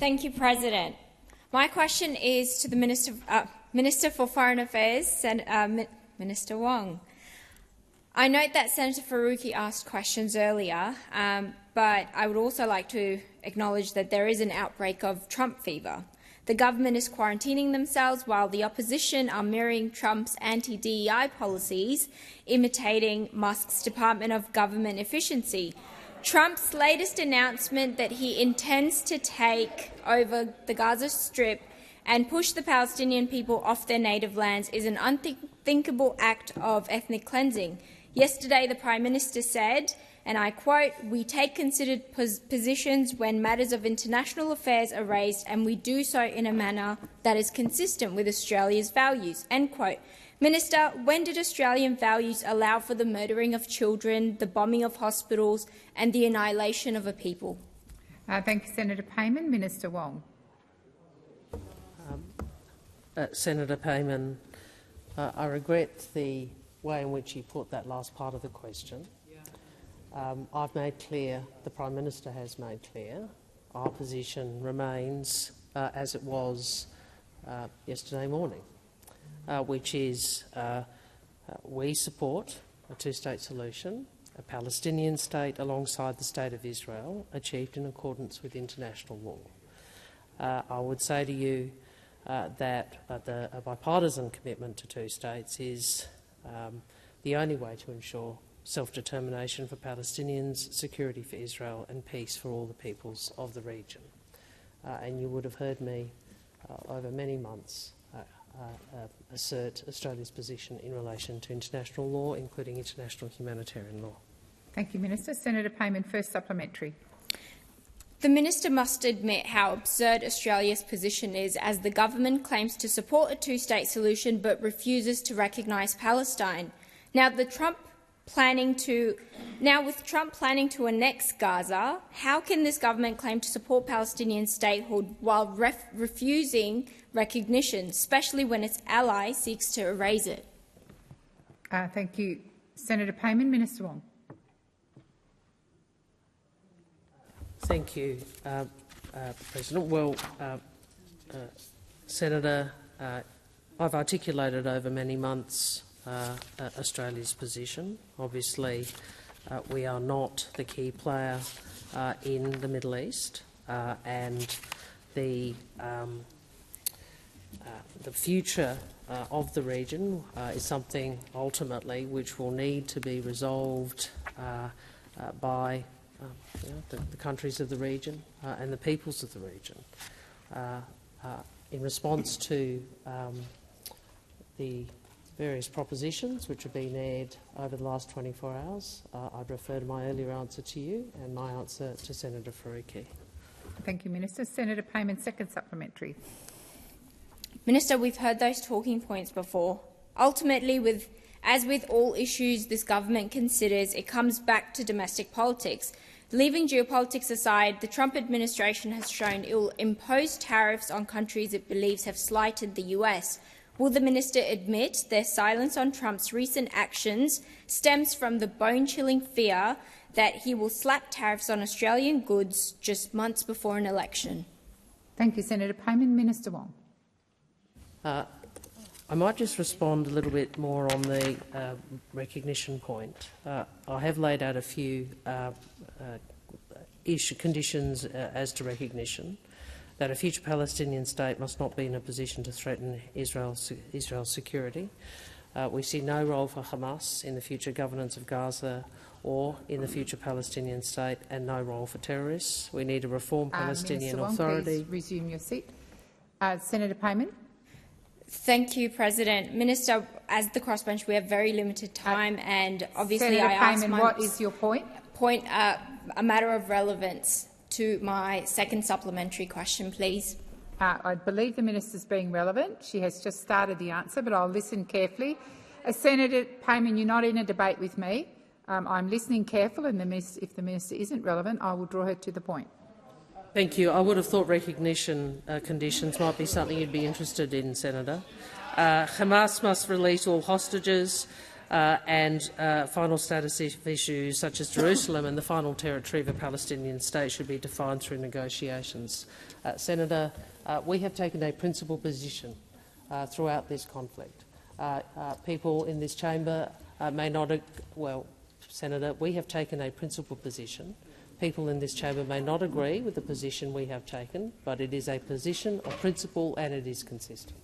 Thank you, President. My question is to the Minister for Foreign Affairs, Minister Wong. I note that Senator Faruqi asked questions earlier, but I would also like to acknowledge that there is an outbreak of Trump fever. The government is quarantining themselves while the opposition are mirroring Trump's anti-DEI policies, imitating Musk's Department of Government Efficiency. Trump's latest announcement that he intends to take over the Gaza Strip and push the Palestinian people off their native lands is an unthinkable act of ethnic cleansing. Yesterday, the Prime Minister said, and I quote, "We take considered positions when matters of international affairs are raised, and we do so in a manner that is consistent with Australia's values." End quote. Minister, when did Australian values allow for the murdering of children, the bombing of hospitals and the annihilation of a people? Thank you, Senator Payman. Minister Wong. Senator Payman, I regret the way in which you put that last part of the question. I've made clear, the Prime Minister has made clear, our position remains as it was yesterday morning, which is we support a two-state solution, a Palestinian state alongside the State of Israel, achieved in accordance with international law. I would say to you that a bipartisan commitment to two states is the only way to ensure self-determination for Palestinians, security for Israel and peace for all the peoples of the region. And you would have heard me over many months assert Australia's position in relation to international law, including international humanitarian law. Thank you, Minister. Senator Payman, first supplementary. The Minister must admit how absurd Australia's position is, as the government claims to support a two-state solution but refuses to recognise Palestine. Now, with Trump planning to annex Gaza, how can this government claim to support Palestinian statehood while refusing recognition, especially when its ally seeks to erase it? Thank you. Senator Payman. Minister Wong. Thank you, President. Well, Senator, I've articulated over many months Australia's position. Obviously, we are not the key player in the Middle East, and the future of the region is something ultimately which will need to be resolved by the countries of the region and the peoples of the region. In response to the various propositions which have been aired over the last 24 hours, I'd refer to my earlier answer to you and my answer to Senator Faruqi. Thank you, Minister. Senator Payman, second supplementary. Minister, we've heard those talking points before. Ultimately, as with all issues this government considers, it comes back to domestic politics. Leaving geopolitics aside, the Trump administration has shown it will impose tariffs on countries it believes have slighted the US. Will the minister admit their silence on Trump's recent actions stems from the bone-chilling fear that he will slap tariffs on Australian goods just months before an election? Thank you, Senator Payman. Minister Wong. I might just respond a little bit more on the recognition point. I have laid out a few conditions as to recognition. That a future Palestinian state must not be in a position to threaten Israel's security. We see no role for Hamas in the future governance of Gaza or in the future Palestinian state, and no role for terrorists. We need a reformed Palestinian Minister Authority. Wong, please resume your seat. Senator Payman. Thank you, President. Minister, as the crossbench, we have very limited time, and obviously Senator I asked Payman, what is your point? A matter of relevance to my second supplementary question, please. I believe the minister is being relevant. She has just started the answer, but I'll listen carefully. Senator Payman, you're not in a debate with me. I'm listening carefully, and if the minister isn't relevant, I will draw her to the point. Thank you. I would have thought recognition conditions might be something you'd be interested in, Senator. Hamas must release all hostages. and final status issues such as Jerusalem and the final territory of a Palestinian state should be defined through negotiations. Senator, we have taken a principled position throughout this conflict. People in this chamber may not well, Senator, we have taken a principled position. People in this chamber may not agree with the position we have taken, but it is a position of principle and it is consistent.